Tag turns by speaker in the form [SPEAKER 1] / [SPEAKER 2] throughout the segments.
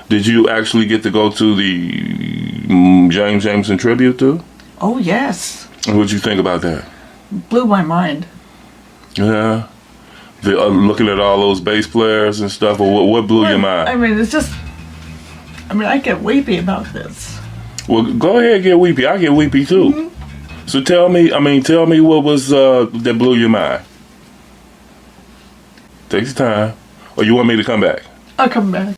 [SPEAKER 1] Did you actually get to go to the James Jameson tribute too?
[SPEAKER 2] Oh, yes.
[SPEAKER 1] What'd you think about that?
[SPEAKER 2] Blew my mind.
[SPEAKER 1] Yeah. Looking at all those bass players and stuff, or what blew your mind?
[SPEAKER 2] I mean, it's just, I get weepy about this.
[SPEAKER 1] Well, go ahead and get weepy. I get weepy too. Mm-hmm. So tell me what was that blew your mind? Takes time. Or you want me to come back?
[SPEAKER 2] I'll come back.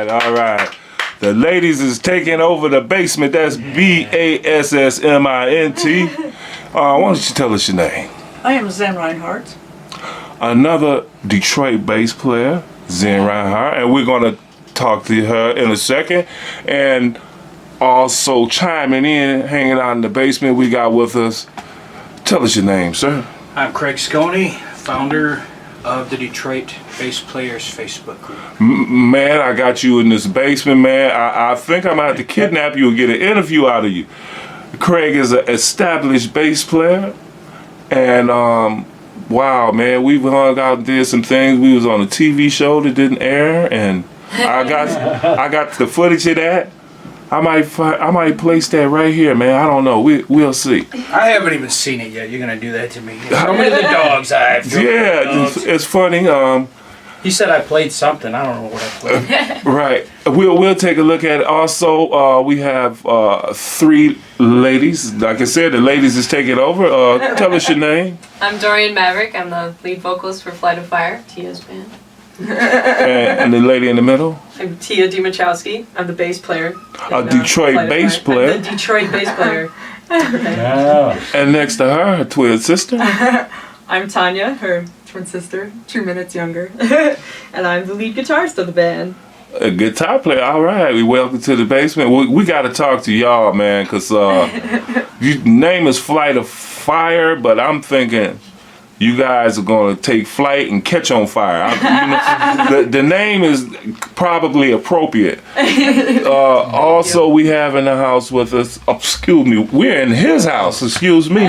[SPEAKER 1] All right. The ladies is taking over the basement. That's BASSmint. Why don't you tell us your name?
[SPEAKER 2] I am Zen Reinhardt.
[SPEAKER 1] Another Detroit bass player, Zen Reinhardt, and we're gonna talk to her in a second. And also chiming in, hanging out in the basement, we got with us. Tell us your name, sir.
[SPEAKER 3] I'm Craig Sconey, founder of the Detroit Bass Players Facebook group.
[SPEAKER 1] Man, I got you in this basement, man. I think I'm gonna have to kidnap you and get an interview out of you. Craig is an established bass player, and wow, man, we hung out and did some things. We was on a TV show that didn't air, and I got the footage of that. I might place that right here, man. I don't know. We'll see.
[SPEAKER 3] I haven't even seen it yet. You're gonna do that to me. How many of the dogs I have?
[SPEAKER 1] Yeah, it's funny.
[SPEAKER 3] He said I played something. I don't know what I played.
[SPEAKER 1] Right. We'll take a look at it. Also, we have 3 ladies. Like I said, the ladies is taking over. Tell us your name.
[SPEAKER 4] I'm Dorian Maverick. I'm the lead vocalist for Flight of Fire, Tia's band.
[SPEAKER 1] and the lady in the middle?
[SPEAKER 4] I'm Tia Dimachowski. I'm the bass player.
[SPEAKER 1] A Detroit bass player?
[SPEAKER 4] I'm the Detroit bass player.
[SPEAKER 1] And next to her twin sister?
[SPEAKER 4] I'm Tanya, her twin sister, 2 minutes younger. And I'm the lead guitarist of the band.
[SPEAKER 1] A guitar player, all right. Welcome to the basement. We got to talk to y'all, man, because your name is Flight of Fire, but I'm thinking you guys are going to take flight and catch on fire. The name is probably appropriate. Also, we have in the house with us, excuse me, we're in his house, excuse me.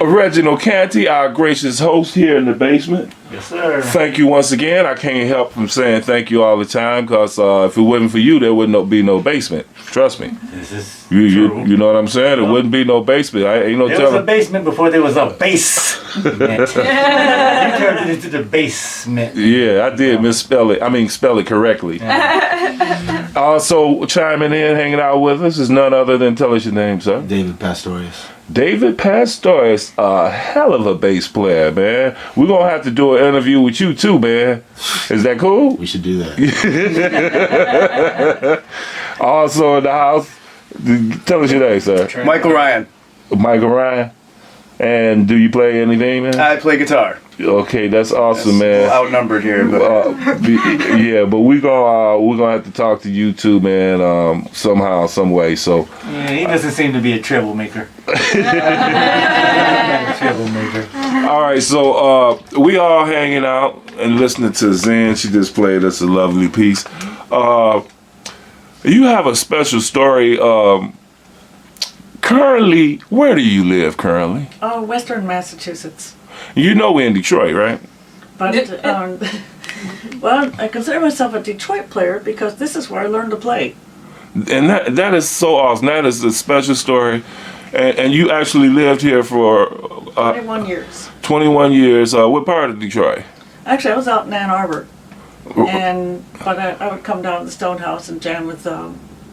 [SPEAKER 1] Reginald Canty, our gracious host here in the basement.
[SPEAKER 5] Yes, sir.
[SPEAKER 1] Thank you once again. I can't help from saying thank you all the time, because if it wasn't for you, there would be no basement. Trust me.
[SPEAKER 5] This is
[SPEAKER 1] true. You know what I'm saying? There wouldn't be no basement. Ain't no
[SPEAKER 5] there was a basement before there was a basement. You turned it into the basement.
[SPEAKER 1] Yeah, I did misspell it. Spell it correctly. Also chiming in, hanging out with us is none other than, tell us your name, sir.
[SPEAKER 6] David Pastorius.
[SPEAKER 1] David Pastorius, a hell of a bass player, man. We're going to have to do an interview with you too, man. Is that cool?
[SPEAKER 6] We should do that.
[SPEAKER 1] Also in the house, tell us your name, sir.
[SPEAKER 7] Michael Ryan.
[SPEAKER 1] Michael Ryan. And do you play anything, man?
[SPEAKER 6] I play guitar.
[SPEAKER 1] Okay, that's awesome,
[SPEAKER 6] A little
[SPEAKER 1] man.
[SPEAKER 6] outnumbered here, but
[SPEAKER 1] Yeah, but we're gonna have to talk to you too, man. Somehow, some way. So
[SPEAKER 5] Yeah, he doesn't seem to be a troublemaker. Troublemaker.
[SPEAKER 1] all right, so we all hanging out and listening to Zen. She just played us a lovely piece. You have a special story. Currently, where do you live currently?
[SPEAKER 2] Oh, Western Massachusetts.
[SPEAKER 1] You know we're in Detroit, right?
[SPEAKER 2] But, well, I consider myself a Detroit player because this is where I learned to play.
[SPEAKER 1] And that is so awesome. That is a special story. And you actually lived here for
[SPEAKER 2] 21 years.
[SPEAKER 1] 21 years. What part of Detroit?
[SPEAKER 2] Actually, I was out in Ann Arbor. But I would come down to the Stonehouse and jam with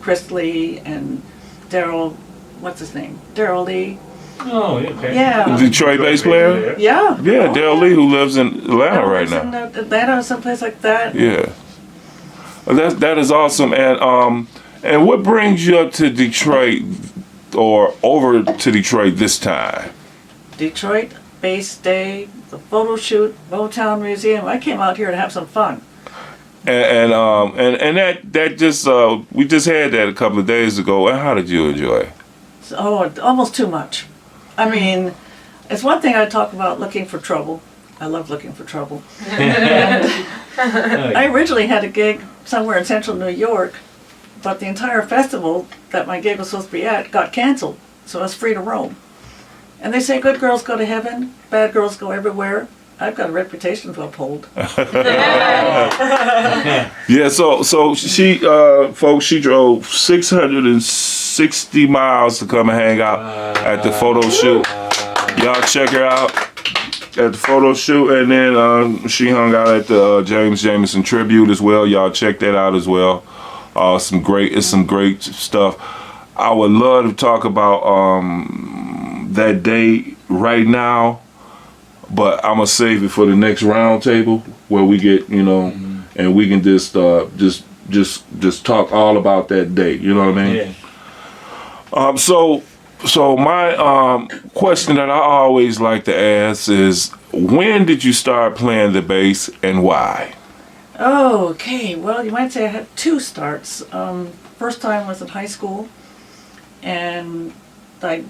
[SPEAKER 2] Chris Lee and Daryl, what's his name? Daryl Lee.
[SPEAKER 5] Oh, okay.
[SPEAKER 2] Yeah.
[SPEAKER 1] Detroit bass player?
[SPEAKER 2] Yeah.
[SPEAKER 1] Yeah, Dale Lee, who lives in Atlanta right now.
[SPEAKER 2] In Atlanta or someplace like that.
[SPEAKER 1] Yeah. That is awesome. And what brings you up to Detroit or over to Detroit this time?
[SPEAKER 2] Detroit, Bass Day, the photo shoot, Motown Museum. I came out here to have some fun.
[SPEAKER 1] And that just we just had that a couple of days ago. And how did you enjoy it?
[SPEAKER 2] Oh, almost too much. I mean, it's one thing I talk about looking for trouble. I love looking for trouble. I originally had a gig somewhere in central New York, but the entire festival that my gig was supposed to be at got canceled, so I was free to roam. And they say good girls go to heaven, bad girls go everywhere. I've got a reputation to uphold.
[SPEAKER 1] Yeah, so she folks, she drove 660 miles to come and hang out at the photo shoot. Y'all check her out at the photo shoot, and then she hung out at the James Jamerson tribute as well. Y'all check that out as well. Some great stuff. I would love to talk about that day right now, but I'm gonna save it for the next round table where we get, and we can just talk all about that date. You know what I mean?
[SPEAKER 5] Yeah.
[SPEAKER 1] So my question that I always like to ask is, when did you start playing the bass and why?
[SPEAKER 2] Okay, well, you might say I had two starts. First time was in high school, and I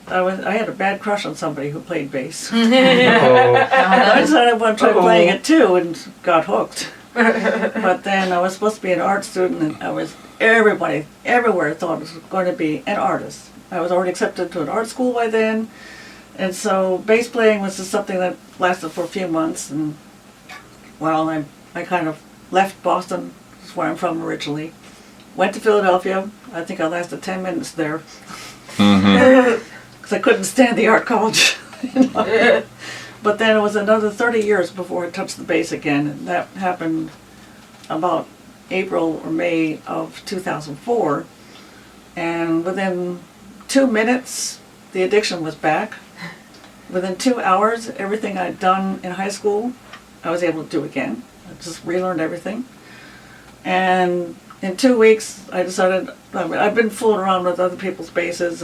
[SPEAKER 2] had a bad crush on somebody who played bass. I decided I wanted to try playing it too, and got hooked. But then I was supposed to be an art student, and everybody everywhere thought I was going to be an artist. I was already accepted to an art school by then, and so bass playing was just something that lasted for a few months. And well, I kind of left Boston, that's where I'm from originally. Went to Philadelphia. I think I lasted 10 minutes there. Because I couldn't stand the art college. But then it was another 30 years before I touched the bass again. And that happened about April or May of 2004. And within 2 minutes, the addiction was back. Within 2 hours, everything I'd done in high school, I was able to do again. I just relearned everything. And in 2 weeks, I decided, I've been fooling around with other people's basses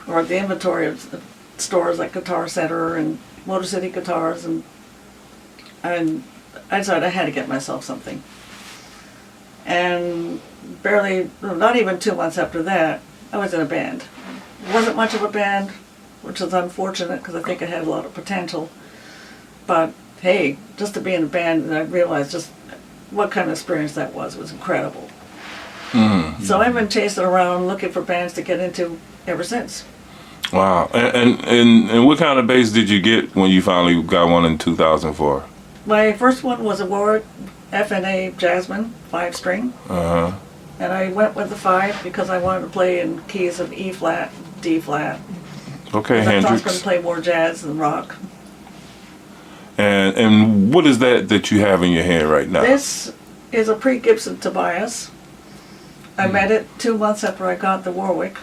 [SPEAKER 2] or the inventory of stores like Guitar Center and Motor City Guitars, and I decided I had to get myself something. And not even 2 months after that, I was in a band. It wasn't much of a band, which was unfortunate because I think I had a lot of potential. But hey, just to be in a band, and I realized just what kind of experience that was incredible. So I've been chasing around looking for bands to get into ever since.
[SPEAKER 1] Wow. And what kind of bass did you get when you finally got one in 2004?
[SPEAKER 2] My first one was a Warwick FNA Jasmine 5-string.
[SPEAKER 1] Uh-huh.
[SPEAKER 2] And I went with the 5 because I wanted to play in keys of E flat, D flat.
[SPEAKER 1] Okay,
[SPEAKER 2] I thought I was going
[SPEAKER 1] Hendrix.
[SPEAKER 2] to play more jazz than rock.
[SPEAKER 1] And what is that you have in your hand right now?
[SPEAKER 2] This is a pre-Gibson Tobias. I met it 2 months after I got the Warwick.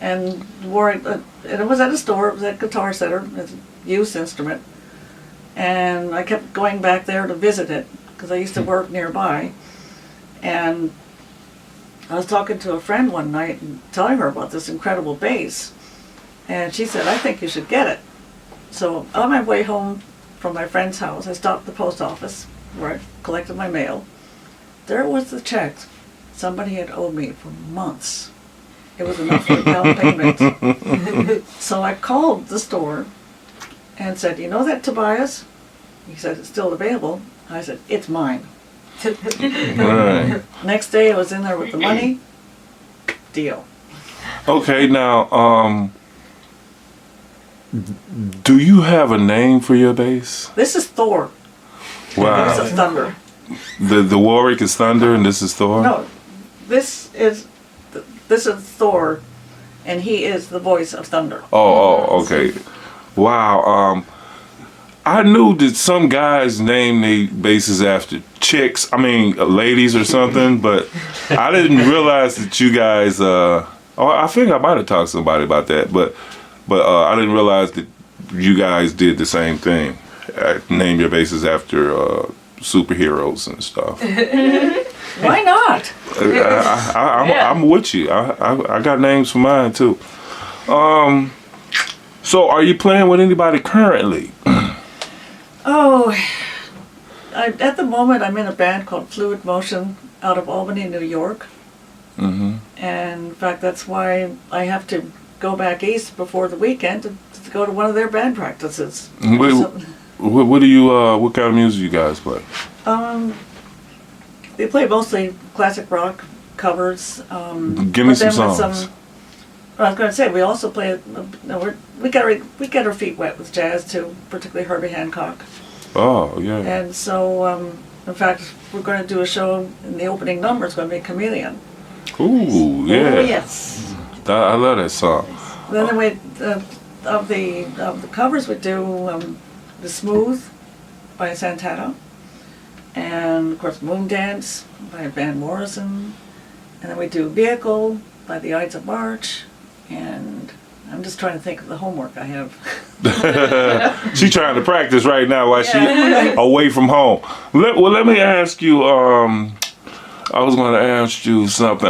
[SPEAKER 2] And Warwick, it was at a store, it was at Guitar Center, it's a used instrument. And I kept going back there to visit it, because I used to work nearby. And I was talking to a friend one night and telling her about this incredible bass. And she said, I think you should get it. So on my way home from my friend's house, I stopped at the post office where I collected my mail. There was the check somebody had owed me for months. It was enough for a down payment. So I called the store and said, you know that Tobias? He said, it's still available. I said, it's mine.
[SPEAKER 1] Right.
[SPEAKER 2] Next day I was in there with the money. Deal.
[SPEAKER 1] Okay, now, do you have a name for your bass?
[SPEAKER 2] This is Thor. This
[SPEAKER 1] Wow.
[SPEAKER 2] is Thunder.
[SPEAKER 1] The Warwick is Thunder and this is Thor?
[SPEAKER 2] No, this is Thor, and he is the voice of Thunder.
[SPEAKER 1] Oh, okay. Wow. I knew that some guys name their basses after chicks. I mean, ladies or something, but I didn't realize that you guys. I think I might have talked to somebody about that, but I didn't realize that you guys did the same thing. Name your basses after superheroes and stuff.
[SPEAKER 2] Why not?
[SPEAKER 1] I'm with you. I got names for mine too. So are you playing with anybody currently?
[SPEAKER 2] Oh, at the moment I'm in a band called Fluid Motion out of Albany, New York.
[SPEAKER 1] Mm-hmm.
[SPEAKER 2] And in fact, that's why I have to go back east before the weekend to go to one of their band practices.
[SPEAKER 1] What do you? What kind of music you guys play?
[SPEAKER 2] They play mostly classic rock covers.
[SPEAKER 1] Give me
[SPEAKER 2] but
[SPEAKER 1] some
[SPEAKER 2] then with
[SPEAKER 1] songs.
[SPEAKER 2] I was going to say we also play. We get our feet wet with jazz too, particularly Herbie Hancock.
[SPEAKER 1] Oh yeah.
[SPEAKER 2] And so, in fact, we're going to do a show. And the opening number is going to be Chameleon.
[SPEAKER 1] Ooh yeah.
[SPEAKER 2] Oh yes.
[SPEAKER 1] I love that song.
[SPEAKER 2] Then of the covers we do the Smooth by Santana, and of course Moondance by Van Morrison, and then we do Vehicle by the Ides of March, and I'm just trying to think of the homework I have.
[SPEAKER 1] She's trying to practice right now while she away from home. Let me ask you. I was going to ask you something.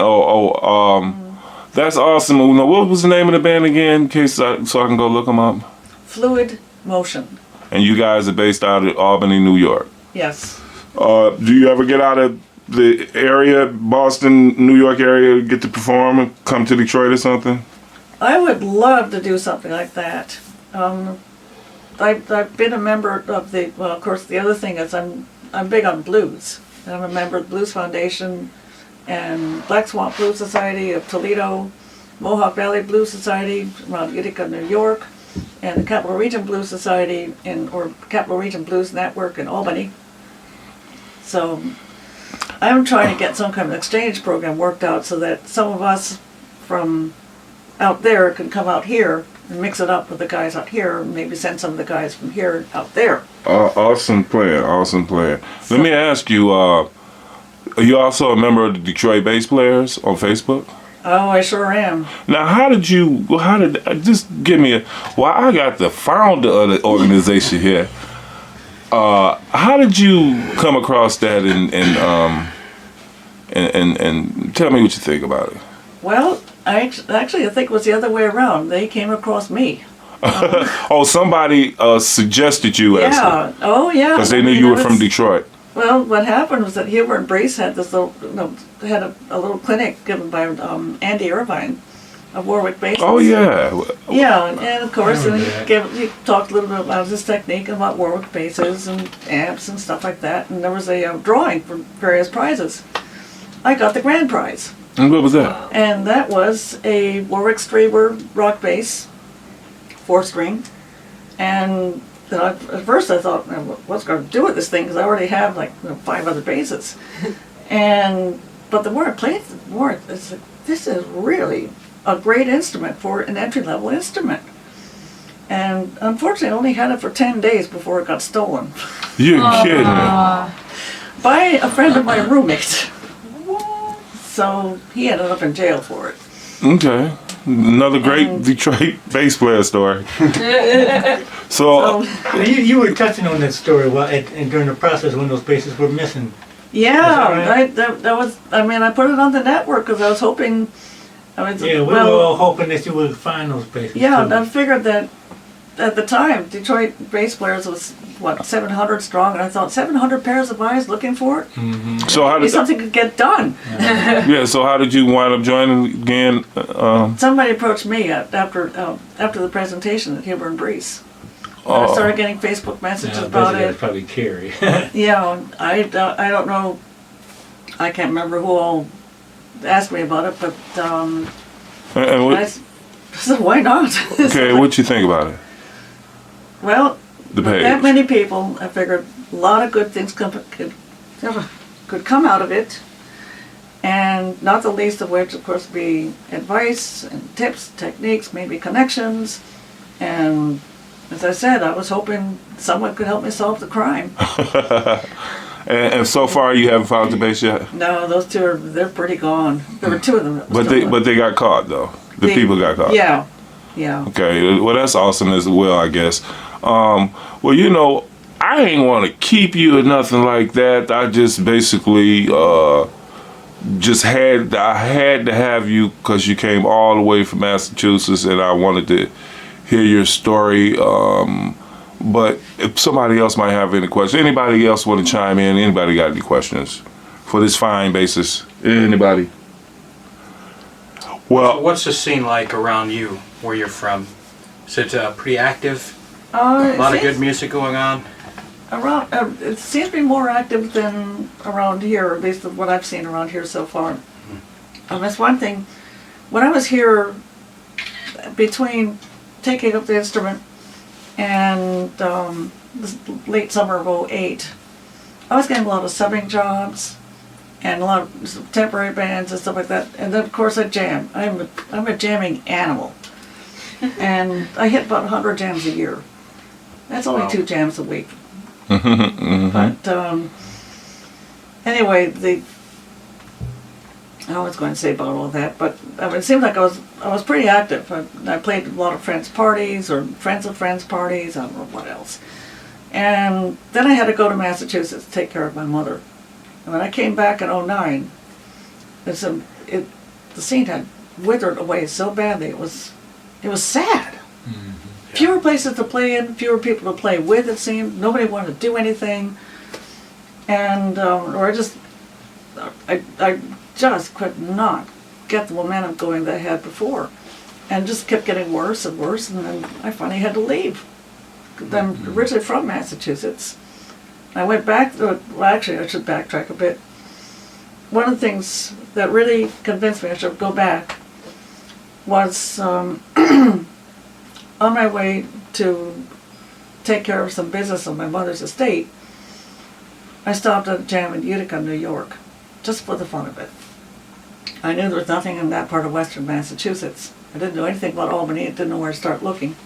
[SPEAKER 1] That's awesome. Now, what was the name of the band again? In case so I can go look them up.
[SPEAKER 2] Fluid Motion.
[SPEAKER 1] And you guys are based out of Albany, New York.
[SPEAKER 2] Yes.
[SPEAKER 1] Do you ever get out of the area, Boston, New York area, get to perform and come to Detroit or something?
[SPEAKER 2] I would love to do something like that. I've been a member of the. Well, of course, the other thing is I'm big on blues. I'm a member of the Blues Foundation and Black Swamp Blues Society of Toledo, Mohawk Valley Blues Society around Utica, New York, and the Capital Region Blues Society or Capital Region Blues Network in Albany. So I'm trying to get some kind of exchange program worked out so that some of us from out there can come out here and mix it up with the guys out here, and maybe send some of the guys from here out there.
[SPEAKER 1] Awesome plan. Let me ask you, are you also a member of the Detroit Bass Players on Facebook?
[SPEAKER 2] Oh, I sure am.
[SPEAKER 1] Now, just give me I got the founder of the organization here. How did you come across that and tell me what you think about it?
[SPEAKER 2] Well, I think it was the other way around. They came across me.
[SPEAKER 1] Somebody suggested you as
[SPEAKER 2] Yeah. Oh, yeah.
[SPEAKER 1] because they knew you were from Detroit.
[SPEAKER 2] Well, what happened was that Hubert and Brace had this little, had a little clinic given by Andy Irvine of Warwick Bass.
[SPEAKER 1] Oh yeah.
[SPEAKER 2] Yeah, and of course, he talked a little bit about his technique and about Warwick basses and amps and stuff like that. And there was a drawing for various prizes. I got the grand prize.
[SPEAKER 1] And what was that?
[SPEAKER 2] And that was a Warwick Straywer rock bass, 4-string. And at first I thought, what's going to do with this thing? Because I already have like 5 other basses. But the more I played, the more it's like, this is really a great instrument for an entry-level instrument. And unfortunately, I only had it for 10 days before it got stolen.
[SPEAKER 1] You're kidding me.
[SPEAKER 2] By a friend of my roommate. So he ended up in jail for it.
[SPEAKER 1] Okay. Another great Detroit bass player story. So
[SPEAKER 5] You were touching on that story and during the process when those basses were missing.
[SPEAKER 2] Yeah,
[SPEAKER 5] Right?
[SPEAKER 2] that was, I put it on the network because I was hoping I mean,
[SPEAKER 6] Yeah, we were all hoping that you would find those bases.
[SPEAKER 2] yeah,
[SPEAKER 6] too.
[SPEAKER 2] I figured that at the time, Detroit bass players was, 700 strong, and I thought 700 pairs of eyes looking for it?
[SPEAKER 1] So how
[SPEAKER 2] Maybe
[SPEAKER 1] did
[SPEAKER 2] something could get done.
[SPEAKER 1] so how did you wind up joining again?
[SPEAKER 2] Somebody approached me after the presentation at Huber and Breeze. And I started getting Facebook messages
[SPEAKER 6] Yeah, I bet
[SPEAKER 2] about
[SPEAKER 6] you that's
[SPEAKER 2] it.
[SPEAKER 6] probably Carrie.
[SPEAKER 2] Yeah, I don't know, I can't remember who all asked me about it, but
[SPEAKER 1] And what,
[SPEAKER 2] I said, why not?
[SPEAKER 1] okay, what you think about it?
[SPEAKER 2] Well,
[SPEAKER 1] The
[SPEAKER 2] with that
[SPEAKER 1] page.
[SPEAKER 2] many people, I figured a lot of good things could come out of it, and not the least of which, of course, be advice and tips, techniques, maybe connections, and as I said, I was hoping someone could help me solve the crime.
[SPEAKER 1] And so far you haven't found the base yet.
[SPEAKER 2] No, those two they're pretty gone. There were two of them. That was
[SPEAKER 1] But
[SPEAKER 2] still left.
[SPEAKER 1] they got caught though. The people got caught.
[SPEAKER 2] Yeah, yeah.
[SPEAKER 1] Okay, well that's awesome as well, I guess. Well, you know, I ain't want to keep you or nothing like that. I just basically just had to have you because you came all the way from Massachusetts, and I wanted to hear your story. But if somebody else might have any questions, anybody else want to chime in? Anybody got any questions for this fine basis? Anybody? Well,
[SPEAKER 3] What's the scene like around you, where you're from? Is it pretty active? A
[SPEAKER 2] A
[SPEAKER 3] lot of good music going on?
[SPEAKER 2] Around, it seems to be more active than around here, at least of what I've seen around here so far. That's one thing. When I was here, between taking up the instrument and this late summer of '08, I was getting a lot of subbing jobs and a lot of temporary bands and stuff like that. And then of course I jam. I'm a jamming animal, and I hit about 100 jams a year. That's only
[SPEAKER 3] Wow.
[SPEAKER 2] 2 jams a week. But anyway, I was going to say about all that, but it seemed like I was pretty active. I played a lot of friends' parties or friends of friends' parties. I don't know what else. And then I had to go to Massachusetts to take care of my mother. And when I came back in '09, the scene had withered away so badly. It was sad. Fewer places to play in, fewer people to play with, it seemed. Nobody wanted to do anything. And, I just could not get the momentum going that I had before. And just kept getting worse and worse, and then I finally had to leave. I'm originally from Massachusetts. I went back, actually I should backtrack a bit. One of the things that really convinced me I should go back was on my way to take care of some business on my mother's estate, I stopped at a jam in Utica, New York, just for the fun of it. I knew there was nothing in that part of western Massachusetts. I didn't know anything about Albany, I didn't know where to start looking.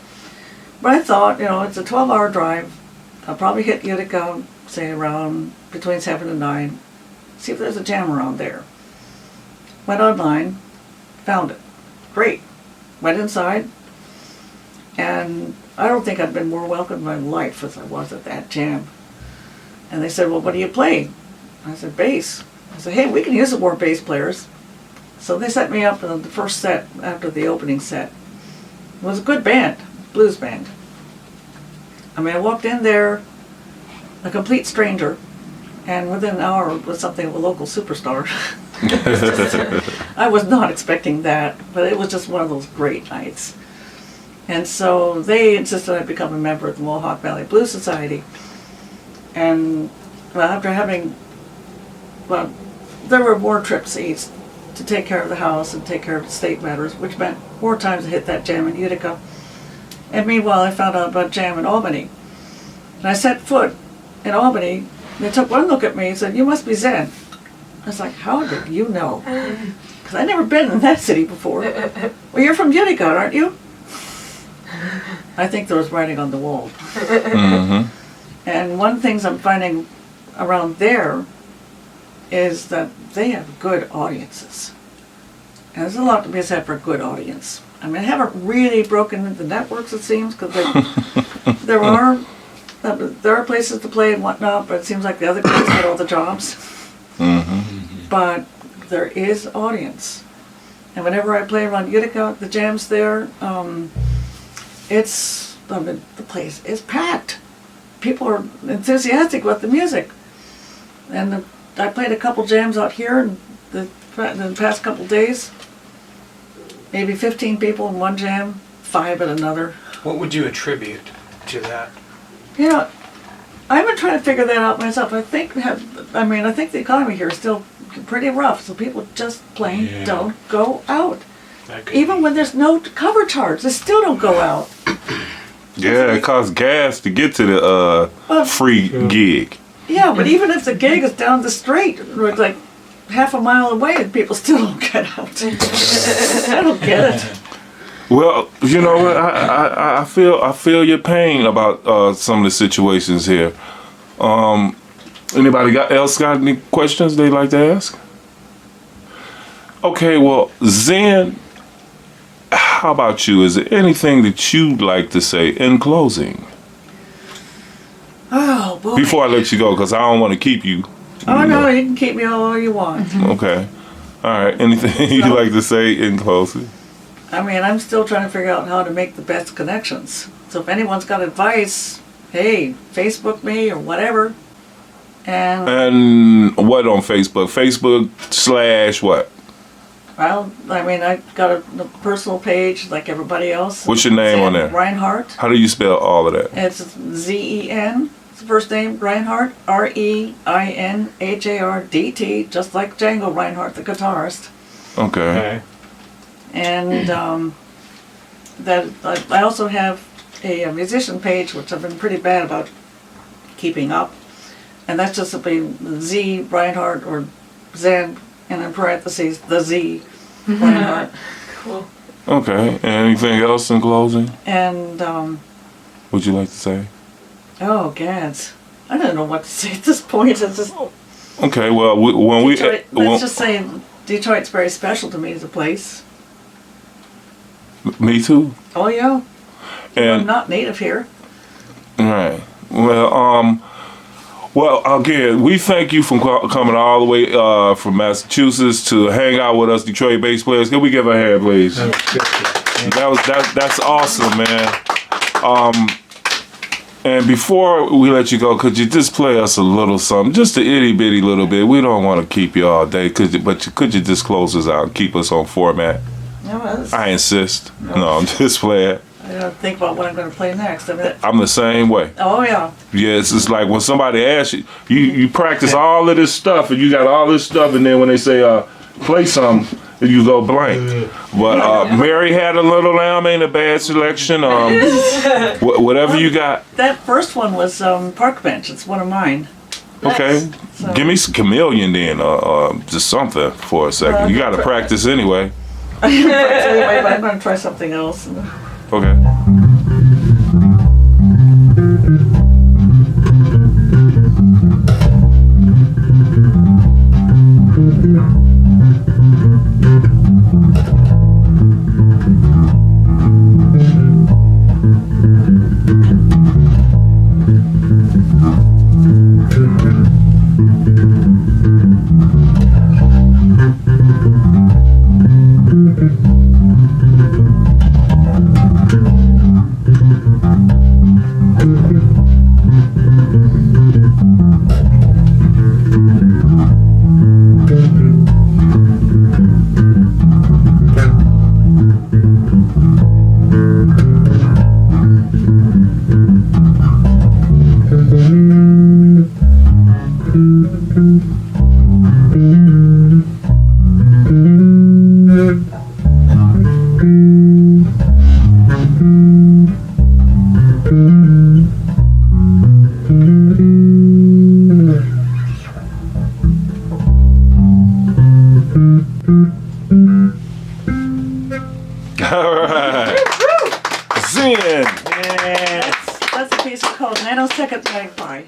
[SPEAKER 2] But I thought, it's a 12-hour drive. I'll probably hit Utica, say around between 7 and 9, see if there's a jam around there. Went online, found it. Great. Went inside, and I don't think I'd been more welcome in my life as I was at that jam. And they said, well, what do you play? I said, bass. I said, hey, we can use some more bass players. So they set me up in the first set after the opening set. It was a good band, blues band. I mean, I walked in there, a complete stranger, and within an hour was something of a local superstar. I was not expecting that, but it was just one of those great nights. And so they insisted I become a member of the Mohawk Valley Blues Society. And after there were more trips east to take care of the house and take care of state matters, which meant more times to hit that jam in Utica. And meanwhile, I found out about jam in Albany. And I set foot in Albany. They took one look at me and said, you must be Zen. I was like, how did you know? Because I'd never been in that city before. Well, you're from Utica, aren't you? I think there was writing on the wall. And one of the things I'm finding around there is that they have good audiences. And there's a lot to be said for a good audience. I mean, I haven't really broken into networks, it seems, because there are places to play and whatnot, but it seems like the other guys get all the jobs. But there is audience. And whenever I play around Utica, the jams there, the place is packed. People are enthusiastic about the music. And I played a couple jams out here in the past couple days. Maybe 15 people in one jam, 5 at another.
[SPEAKER 3] What would you attribute to that?
[SPEAKER 2] You know, I've been trying to figure that out myself. I think the economy here is still pretty rough, so people just plain don't go out. Even when there's no cover charge, they still don't go out.
[SPEAKER 1] Yeah, it costs gas to get to the free gig.
[SPEAKER 2] Yeah, but even if the gig is down the street, or it's like half a mile away, people still don't get out. I don't get it.
[SPEAKER 1] Well, you know what? I feel your pain about some of the situations here. Anybody else got any questions they'd like to ask? Okay, well, Zen, how about you? Is there anything that you'd like to say in closing?
[SPEAKER 2] Oh, boy.
[SPEAKER 1] Before I let you go, because I don't want to keep you.
[SPEAKER 2] Oh, no, you can keep me all you want.
[SPEAKER 1] Okay. All right. Anything you'd like to say in closing?
[SPEAKER 2] I mean, I'm still trying to figure out how to make the best connections. So if anyone's got advice, hey, Facebook me or whatever.
[SPEAKER 1] And what on Facebook? Facebook / what?
[SPEAKER 2] Well, I mean, I've got a personal page like everybody else.
[SPEAKER 1] What's your name on there?
[SPEAKER 2] Reinhardt.
[SPEAKER 1] How do you spell all of that?
[SPEAKER 2] It's Zen. It's the first name, Reinhardt. ReinHarddt, just like Django Reinhardt, the guitarist.
[SPEAKER 1] Okay.
[SPEAKER 2] And that I also have a musician page, which I've been pretty bad about keeping up. And that's just be Z Reinhardt or Zen, and in parentheses, the Z Reinhardt.
[SPEAKER 4] Cool.
[SPEAKER 1] Okay. Anything else in closing?
[SPEAKER 2] And,
[SPEAKER 1] Would you like to say?
[SPEAKER 2] oh, gads. I don't know what to say at this point. It's just,
[SPEAKER 1] Okay. Well,
[SPEAKER 2] Detroit, let's just say Detroit's very special to me as a place.
[SPEAKER 1] me too.
[SPEAKER 2] Oh, yeah. I'm
[SPEAKER 1] And
[SPEAKER 2] not native here.
[SPEAKER 1] right. Well, again, we thank you for coming all the way from Massachusetts to hang out with us, Detroit bass players. Can we give a hand, please? That's awesome, man. And before we let you go, could you just play us a little something, just a itty bitty little bit? We don't want to keep you all day, could you just close us out and keep us on format?
[SPEAKER 2] No,
[SPEAKER 1] I insist. No, I'm just playing.
[SPEAKER 2] I gotta think about what I'm going to play next. I mean,
[SPEAKER 1] I'm the same way.
[SPEAKER 2] oh, yeah.
[SPEAKER 1] Yes, it's like when somebody asks you, you practice all of this stuff and you got all this stuff, and then when they say play something, you go blank. But Mary Had a Little Lamb ain't a bad selection. Whatever you got.
[SPEAKER 2] That first one was Park Bench. It's one of mine.
[SPEAKER 1] Okay,
[SPEAKER 2] So-
[SPEAKER 1] give me some Chameleon then, just something for a second. You got to practice anyway.
[SPEAKER 2] Anyway, but I'm going to try something else.
[SPEAKER 1] Okay. All right. Zen.
[SPEAKER 2] That's a piece called Nanosecond Magpie.